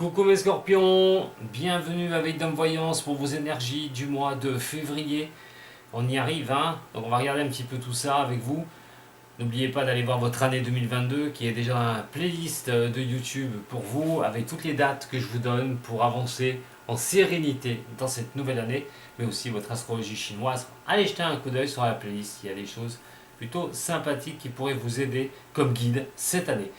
Coucou mes scorpions, bienvenue avec Dame Voyance pour vos énergies du mois de février. On y arrive, hein? Donc on va regarder un petit peu tout ça avec vous. N'oubliez pas d'aller voir votre année 2022 qui est déjà un playlist de YouTube pour vous avec toutes les dates que je vous donne pour avancer en sérénité dans cette nouvelle année, mais aussi votre astrologie chinoise. Allez jeter un coup d'œil sur la playlist, il y a des choses plutôt sympathiques qui pourraient vous aider comme guide cette année.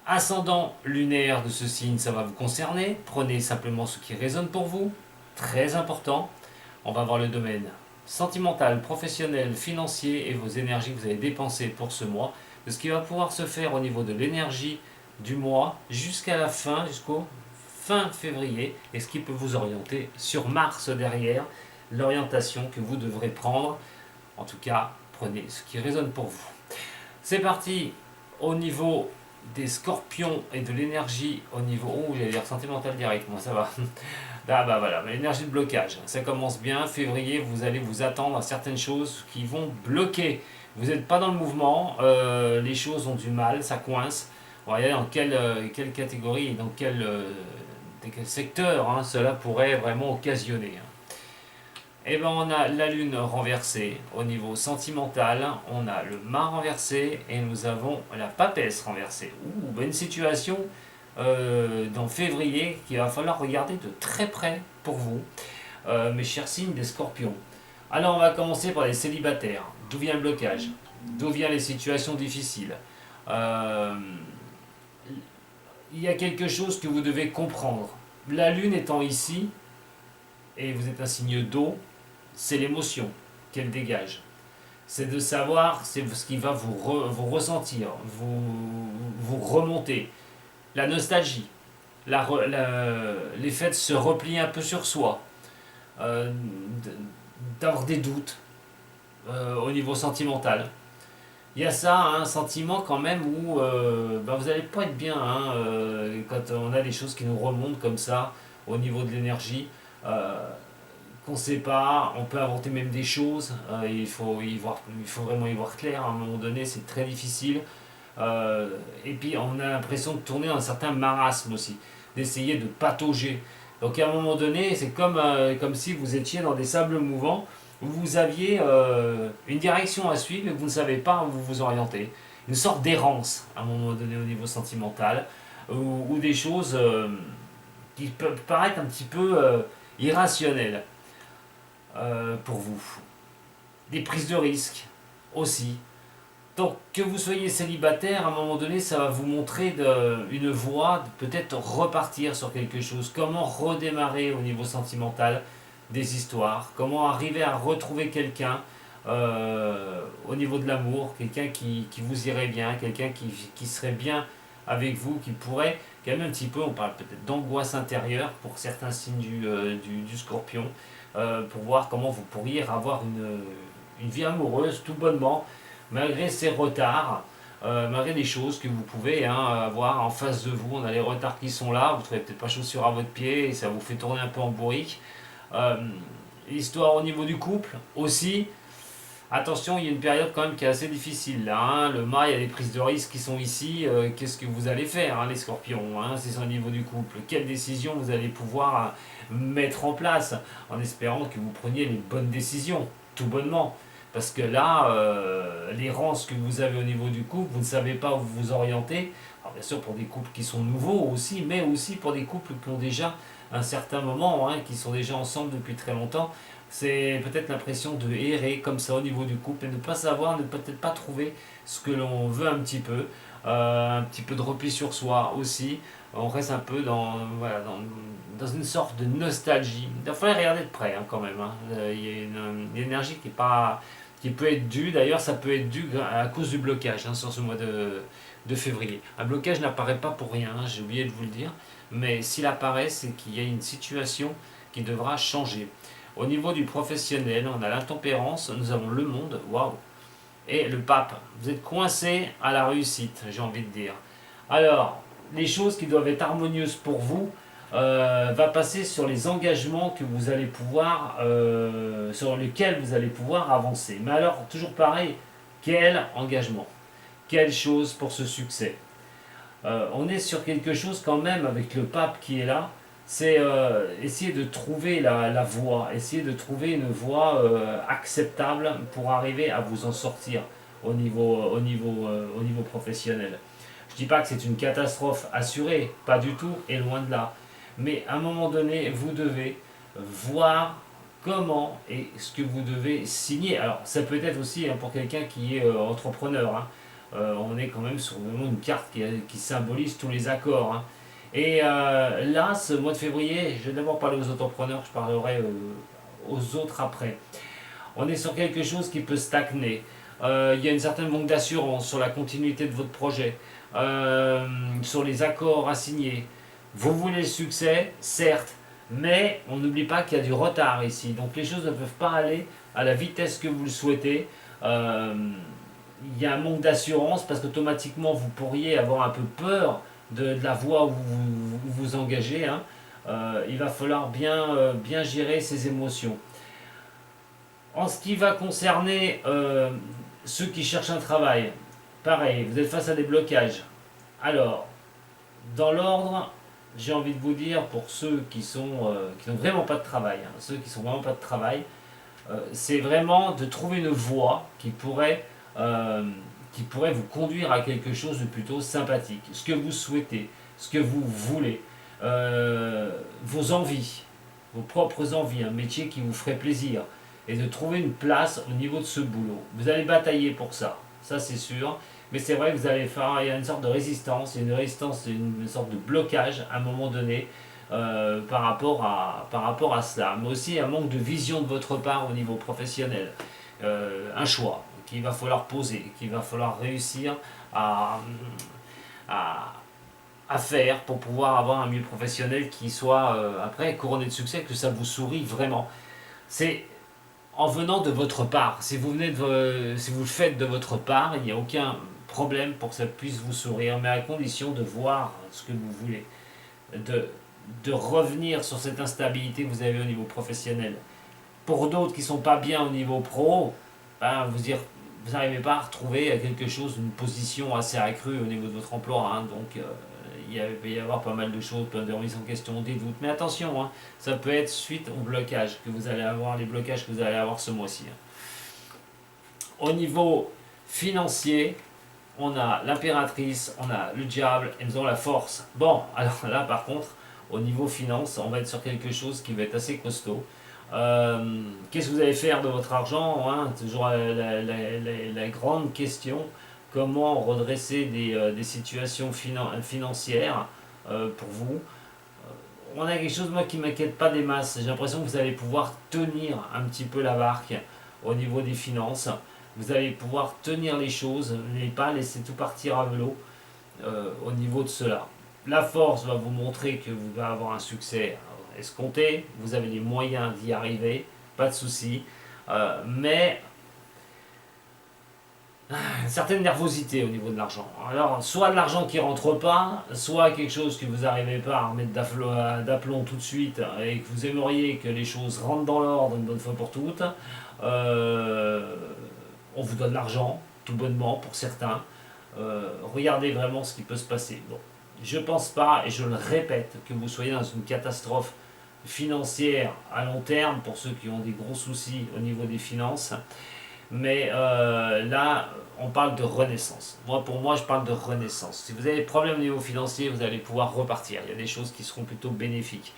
Ascendant lunaire de ce signe, ça va vous concerner. Prenez simplement ce qui résonne pour vous. Très important. On va voir le domaine sentimental, professionnel, financier et vos énergies que vous avez dépensées pour ce mois. De ce qui va pouvoir se faire au niveau de l'énergie du mois jusqu'à la fin, jusqu'au fin février. Et ce qui peut vous orienter sur Mars derrière. L'orientation que vous devrez prendre. En tout cas, prenez ce qui résonne pour vous. C'est parti au niveau des scorpions et de l'énergie au niveau... Oh, j'allais dire sentimental direct, moi ça va. Ah bah voilà, l'énergie de blocage. Ça commence bien, février, vous allez vous attendre à certaines choses qui vont bloquer. Vous n'êtes pas dans le mouvement, les choses ont du mal, ça coince. On va regarder dans quelle catégorie et dans quel secteur cela pourrait vraiment occasionner. Et ben on a la lune renversée au niveau sentimental, on a le mât renversé et nous avons la papesse renversée. Une situation dans février qu'il va falloir regarder de très près pour vous, mes chers signes des scorpions. Alors on va commencer par les célibataires. D'où vient le blocage? D'où viennent les situations difficiles? Il y a quelque chose que vous devez comprendre. La lune étant ici, et vous êtes un signe d'eau, c'est l'émotion qu'elle dégage. C'est de savoir, c'est ce qui va vous ressentir, vous remonter. La nostalgie, les faits de se replier un peu sur soi, d'avoir des doutes au niveau sentimental. Il y a ça, un sentiment quand même où vous n'allez pas être bien quand on a des choses qui nous remontent comme ça au niveau de l'énergie. Qu'on ne sait pas, on peut inventer même des choses, il faut vraiment y voir clair, à un moment donné c'est très difficile, et puis on a l'impression de tourner dans un certain marasme aussi, d'essayer de patauger. Donc à un moment donné c'est comme si vous étiez dans des sables mouvants, où vous aviez une direction à suivre et que vous ne savez pas où vous vous orientez. Une sorte d'errance à un moment donné au niveau sentimental, ou des choses qui peuvent paraître un petit peu irrationnelles. Pour vous. Des prises de risques aussi. Donc que vous soyez célibataire, à un moment donné, ça va vous montrer une voie, peut-être repartir sur quelque chose. Comment redémarrer au niveau sentimental des histoires. Comment arriver à retrouver quelqu'un au niveau de l'amour. Quelqu'un qui vous irait bien, quelqu'un qui serait bien avec vous, qui pourrait, quand même un petit peu, on parle peut-être d'angoisse intérieure pour certains signes du scorpion. Pour voir comment vous pourriez avoir une vie amoureuse tout bonnement, malgré ces retards, malgré des choses que vous pouvez avoir en face de vous. On a les retards qui sont là, vous ne trouvez peut-être pas chaussures à votre pied et ça vous fait tourner un peu en bourrique. L'histoire au niveau du couple aussi. Attention, il y a une période quand même qui est assez difficile là. Le mât, il y a des prises de risques qui sont ici. Qu'est-ce que vous allez faire, les scorpions? C'est au niveau du couple. Quelles décisions vous allez pouvoir mettre en place en espérant que vous preniez les bonnes décisions, tout bonnement. Parce que là, l'errance que vous avez au niveau du couple, vous ne savez pas où vous vous orientez. Alors bien sûr pour des couples qui sont nouveaux aussi, mais aussi pour des couples qui ont déjà un certain moment, qui sont déjà ensemble depuis très longtemps. C'est peut-être l'impression de errer comme ça au niveau du couple et ne pas savoir, ne peut-être pas trouver ce que l'on veut un petit peu de repli sur soi aussi. On reste un peu dans une sorte de nostalgie. Il faudrait regarder de près quand même. Il y a une énergie qui peut être due, d'ailleurs ça peut être dû à cause du blocage sur ce mois de février. Un blocage n'apparaît pas pour rien, j'ai oublié de vous le dire, mais s'il apparaît, c'est qu'il y a une situation qui devra changer. Au niveau du professionnel, on a l'intempérance, nous avons le monde, waouh, et le pape. Vous êtes coincé à la réussite, j'ai envie de dire. Alors, les choses qui doivent être harmonieuses pour vous va passer sur les engagements que vous allez pouvoir, sur lesquels vous allez pouvoir avancer. Mais alors, toujours pareil, quel engagement? Quelle chose pour ce succès? On est sur quelque chose quand même avec le pape qui est là. C'est essayer de trouver la voie, essayer de trouver une voie acceptable pour arriver à vous en sortir au niveau professionnel. Je ne dis pas que c'est une catastrophe assurée, pas du tout, et loin de là. Mais à un moment donné, vous devez voir comment et ce que vous devez signer. Alors, ça peut être aussi hein, pour quelqu'un qui est entrepreneur. Hein. On est quand même sur vraiment une carte qui symbolise tous les accords. Hein. Et là, ce mois de février, je vais d'abord parler aux entrepreneurs, je parlerai aux autres après. On est sur quelque chose qui peut stagner. Il y a une certaine manque d'assurance sur la continuité de votre projet, sur les accords à signer. Vous voulez le succès, certes, mais on n'oublie pas qu'il y a du retard ici. Donc les choses ne peuvent pas aller à la vitesse que vous le souhaitez. Euh, il y a un manque d'assurance parce qu'automatiquement vous pourriez avoir un peu peur de la voie où vous engagez. Hein. Il va falloir bien gérer ces émotions. En ce qui va concerner ceux qui cherchent un travail, pareil, vous êtes face à des blocages. Alors, dans l'ordre, j'ai envie de vous dire pour ceux qui n'ont vraiment pas de travail, hein, ceux qui sont vraiment pas de travail, c'est vraiment de trouver une voie qui pourrait vous conduire à quelque chose de plutôt sympathique. Ce que vous souhaitez, ce que vous voulez, vos envies, vos propres envies, un métier qui vous ferait plaisir, et de trouver une place au niveau de ce boulot. Vous allez batailler pour ça c'est sûr, mais c'est vrai que vous allez faire, il y a une sorte de résistance, une sorte de blocage à un moment donné par rapport à cela, mais aussi un manque de vision de votre part au niveau professionnel. Un choix qu'il va falloir poser, qu'il va falloir réussir à, à, à faire pour pouvoir avoir un milieu professionnel qui soit après couronné de succès, que ça vous sourit vraiment. C'est en venant de votre part. Si vous le faites de votre part, il n'y a aucun problème pour que ça puisse vous sourire, mais à condition de voir ce que vous voulez, de revenir sur cette instabilité que vous avez au niveau professionnel. Pour d'autres qui ne sont pas bien au niveau pro, ben, vous n'arrivez pas à retrouver quelque chose, une position assez accrue au niveau de votre emploi. Hein, donc il peut y avoir pas mal de choses, plein de remises en question, des doutes. Mais attention, hein, ça peut être suite au blocage que vous allez avoir, les blocages que vous allez avoir ce mois-ci. Hein. Au niveau financier, on a l'impératrice, on a le diable et nous avons la force. Bon, alors là par contre, au niveau finance, on va être sur quelque chose qui va être assez costaud. Qu'est-ce que vous allez faire de votre argent hein? Toujours la grande question. Comment redresser des situations financières pour vous. On a quelque chose moi qui ne m'inquiète pas des masses. J'ai l'impression que vous allez pouvoir tenir un petit peu la barque au niveau des finances. Vous allez pouvoir tenir les choses, ne pas laisser tout partir à vélo au niveau de cela. La force va vous montrer que vous allez avoir un succès escompté, vous avez les moyens d'y arriver, pas de souci, mais une certaine nervosité au niveau de l'argent. Alors, soit de l'argent qui rentre pas, soit quelque chose que vous n'arrivez pas à remettre d'aplomb tout de suite et que vous aimeriez que les choses rentrent dans l'ordre une bonne fois pour toutes. On vous donne l'argent, tout bonnement pour certains. Regardez vraiment ce qui peut se passer. Bon, je pense pas, et je le répète, que vous soyez dans une catastrophe financière à long terme pour ceux qui ont des gros soucis au niveau des finances. Mais là, on parle de renaissance. Pour moi, je parle de renaissance. Si vous avez des problèmes au niveau financier, vous allez pouvoir repartir. Il y a des choses qui seront plutôt bénéfiques.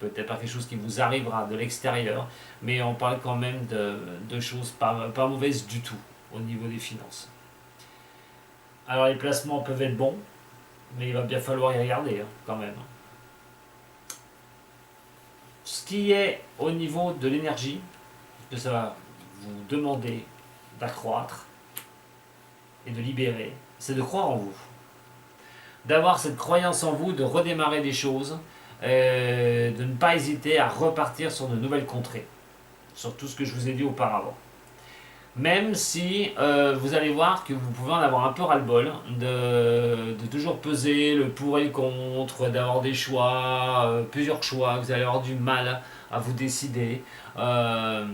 Peut-être pas quelque chose qui vous arrivera de l'extérieur, mais on parle quand même de choses pas mauvaises du tout au niveau des finances. Alors les placements peuvent être bons, mais il va bien falloir y regarder quand même. Ce qui est au niveau de l'énergie, que ça va vous demander d'accroître et de libérer, c'est de croire en vous. D'avoir cette croyance en vous, de redémarrer des choses, de ne pas hésiter à repartir sur de nouvelles contrées, sur tout ce que je vous ai dit auparavant. Même si vous allez voir que vous pouvez en avoir un peu ras-le-bol de toujours peser le pour et le contre, d'avoir des choix, plusieurs choix, que vous allez avoir du mal à vous décider. Euh,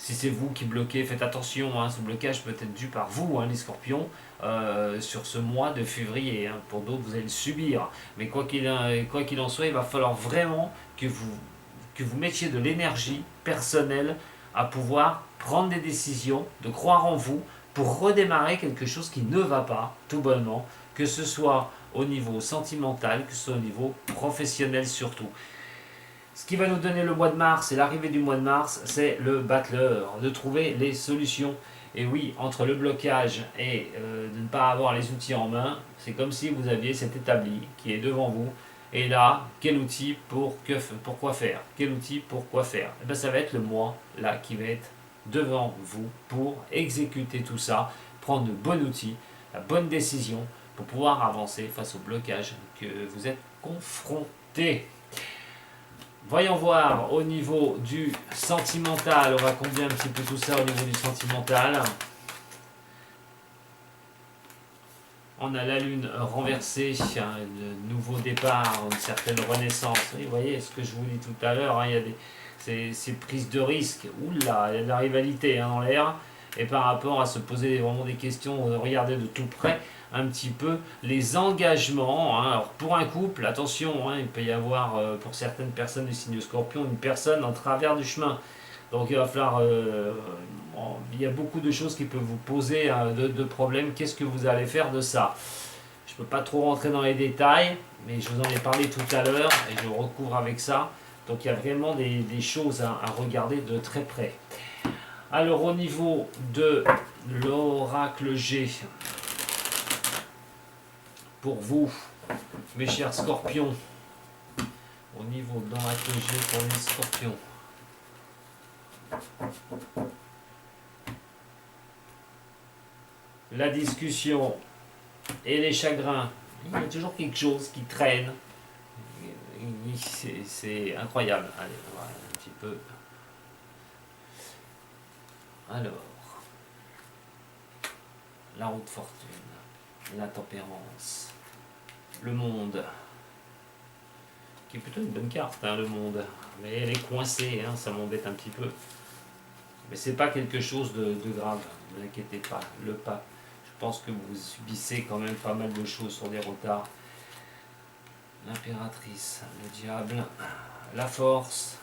Si c'est vous qui bloquez, faites attention, hein, ce blocage peut être dû par vous, hein, les scorpions, sur ce mois de février. Hein. Pour d'autres, vous allez le subir. Mais quoi qu'il en soit, il va falloir vraiment que vous mettiez de l'énergie personnelle à pouvoir prendre des décisions, de croire en vous pour redémarrer quelque chose qui ne va pas, tout bonnement, que ce soit au niveau sentimental, que ce soit au niveau professionnel surtout. Ce qui va nous donner le mois de mars et l'arrivée du mois de mars, c'est le battleur, de trouver les solutions. Et oui, entre le blocage et de ne pas avoir les outils en main, c'est comme si vous aviez cet établi qui est devant vous. Et là, quel outil pour quoi faire? Quel outil pour quoi faire? Et bien, ça va être le mois là qui va être devant vous pour exécuter tout ça, prendre le bon outil, la bonne décision pour pouvoir avancer face au blocage que vous êtes confronté. Voyons voir au niveau du sentimental, on va combler un petit peu tout ça au niveau du sentimental. On a la lune renversée, un nouveau départ, une certaine renaissance. Oui, vous voyez ce que je vous dis tout à l'heure, hein, il y a ces prises de risque. Oula, il y a de la rivalité dans l'air. Et par rapport à se poser vraiment des questions, regarder de tout près un petit peu les engagements. Hein. Alors pour un couple, attention, hein, il peut y avoir pour certaines personnes du signe Scorpion une personne en travers du chemin. Donc il va falloir, il y a beaucoup de choses qui peuvent vous poser de problèmes. Qu'est-ce que vous allez faire de ça? Je ne peux pas trop rentrer dans les détails, mais je vous en ai parlé tout à l'heure et je recouvre avec ça. Donc il y a vraiment des choses à regarder de très près. Alors au niveau de l'oracle G, pour vous, mes chers scorpions, au niveau de l'oracle G pour les scorpions, la discussion et les chagrins, il y a toujours quelque chose qui traîne. C'est incroyable. Allez, on va un petit peu. Alors, la route fortune, la tempérance, le monde, qui est plutôt une bonne carte, hein, le monde. Mais elle est coincée, hein, ça m'embête un petit peu. Mais c'est pas quelque chose de grave, ne vous inquiétez pas. Le pape, je pense que vous subissez quand même pas mal de choses sur des retards. L'impératrice, le diable, la force,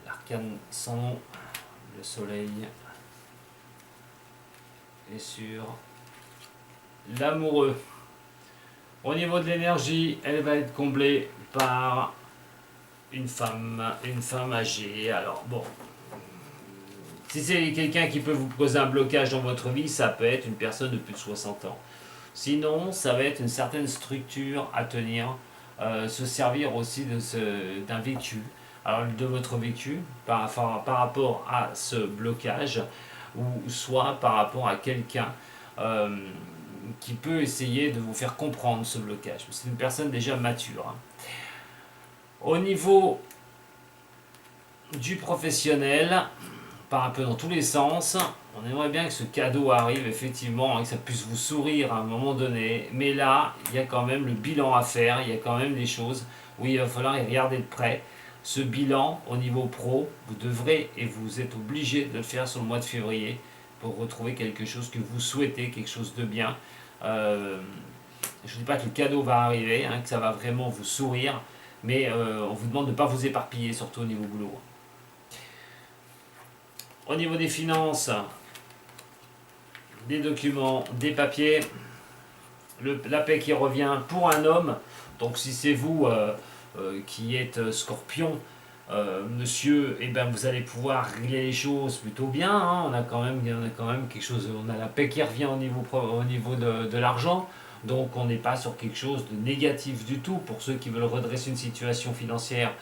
l'arcane sans nom, le soleil, et sur l'amoureux. Au niveau de l'énergie, elle va être comblée par une femme âgée. Alors bon, si c'est quelqu'un qui peut vous causer un blocage dans votre vie, ça peut être une personne de plus de 60 ans. Sinon, ça va être une certaine structure à tenir, se servir aussi d'un vécu. Alors de votre vécu par rapport à ce blocage, ou soit par rapport à quelqu'un qui peut essayer de vous faire comprendre ce blocage. C'est une personne déjà mature. Hein. Au niveau du professionnel, part un peu dans tous les sens, on aimerait bien que ce cadeau arrive effectivement, que ça puisse vous sourire à un moment donné, mais là, il y a quand même le bilan à faire, il y a quand même des choses où il va falloir y regarder de près. Ce bilan au niveau pro, vous devrez et vous êtes obligé de le faire sur le mois de février pour retrouver quelque chose que vous souhaitez, quelque chose de bien. Je ne dis pas que le cadeau va arriver, hein, que ça va vraiment vous sourire, mais on vous demande de ne pas vous éparpiller, surtout au niveau boulot. Au niveau des finances, des documents, des papiers, la paix qui revient pour un homme. Donc si c'est vous qui êtes scorpion, monsieur, eh ben, vous allez pouvoir régler les choses plutôt bien. Hein. On a quand même quelque chose, on a la paix qui revient au niveau de l'argent. Donc on n'est pas sur quelque chose de négatif du tout. Pour ceux qui veulent redresser une situation financière,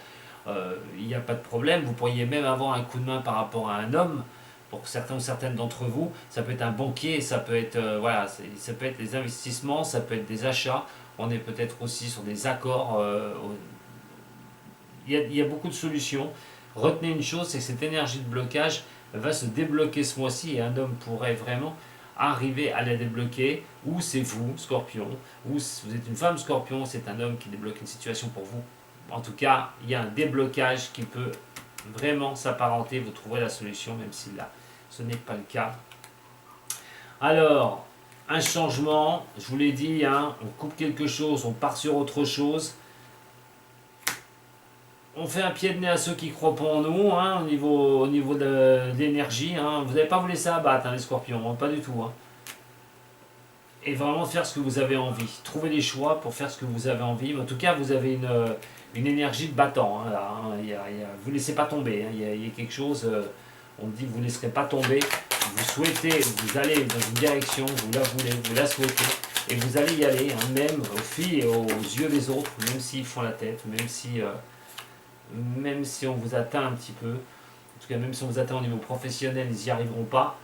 il n'y a pas de problème. Vous pourriez même avoir un coup de main par rapport à un homme. Pour certains ou certaines d'entre vous, ça peut être un banquier, ça peut être, ça peut être des investissements, ça peut être des achats. On est peut-être aussi sur des accords. Il y a beaucoup de solutions. Retenez une chose, c'est que cette énergie de blocage va se débloquer ce mois-ci et un homme pourrait vraiment arriver à la débloquer, ou c'est vous, Scorpion, ou si vous êtes une femme Scorpion, c'est un homme qui débloque une situation pour vous. En tout cas, il y a un déblocage qui peut vraiment s'apparenter, vous trouverez la solution, même si là, ce n'est pas le cas. Alors, un changement, je vous l'ai dit, hein, on coupe quelque chose, on part sur autre chose. On fait un pied de nez à ceux qui croient pas en nous, hein, au niveau de l'énergie. Hein. Vous n'allez pas vous laisser abattre, hein, les scorpions, hein, pas du tout. Hein. Et vraiment faire ce que vous avez envie. Trouvez les choix pour faire ce que vous avez envie. Mais en tout cas, vous avez une énergie de battant. Hein, là, hein. Vous ne laissez pas tomber. Hein. Il y a quelque chose, on dit que vous ne laisserez pas tomber. Vous souhaitez, vous allez dans une direction, vous la voulez, vous la souhaitez. Et vous allez y aller, hein, même aux filles et aux yeux des autres, même s'ils font la tête, même si on vous atteint un petit peu, en tout cas même si on vous atteint au niveau professionnel, ils n'y arriveront pas,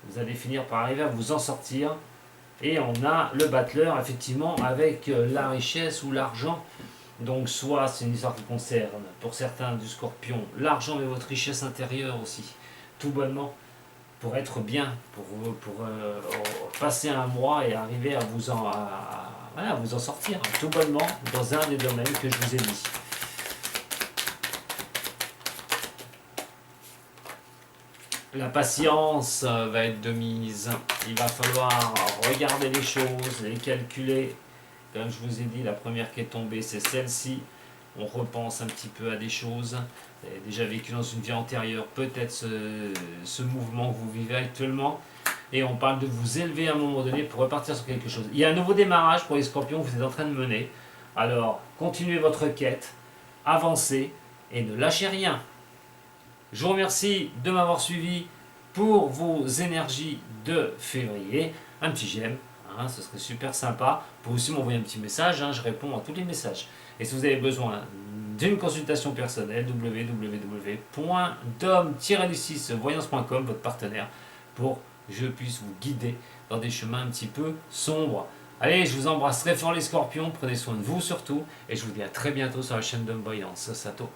vous allez finir par arriver à vous en sortir. Et on a le battleur effectivement avec la richesse ou l'argent. Donc soit c'est une histoire qui concerne pour certains du scorpion l'argent mais votre richesse intérieure aussi, tout bonnement, pour être bien, pour passer un mois et arriver à voilà, vous en sortir, tout bonnement, dans un des domaines que je vous ai dit. La patience va être de mise. Il va falloir regarder les choses, les calculer. Comme je vous ai dit, la première qui est tombée, c'est celle-ci. On repense un petit peu à des choses. Vous avez déjà vécu dans une vie antérieure, peut-être ce mouvement que vous vivez actuellement. Et on parle de vous élever à un moment donné pour repartir sur quelque chose. Il y a un nouveau démarrage pour les scorpions que vous êtes en train de mener. Alors, continuez votre quête, avancez et ne lâchez rien. Je vous remercie de m'avoir suivi pour vos énergies de février. Un petit j'aime, hein, ce serait super sympa. Vous pouvez aussi m'envoyer un petit message, hein, je réponds à tous les messages. Et si vous avez besoin d'une consultation personnelle, www.dom-6voyance.com, votre partenaire, pour que je puisse vous guider dans des chemins un petit peu sombres. Allez, je vous embrasse très fort les scorpions, prenez soin de vous surtout, et je vous dis à très bientôt sur la chaîne Dom Voyance. Sato.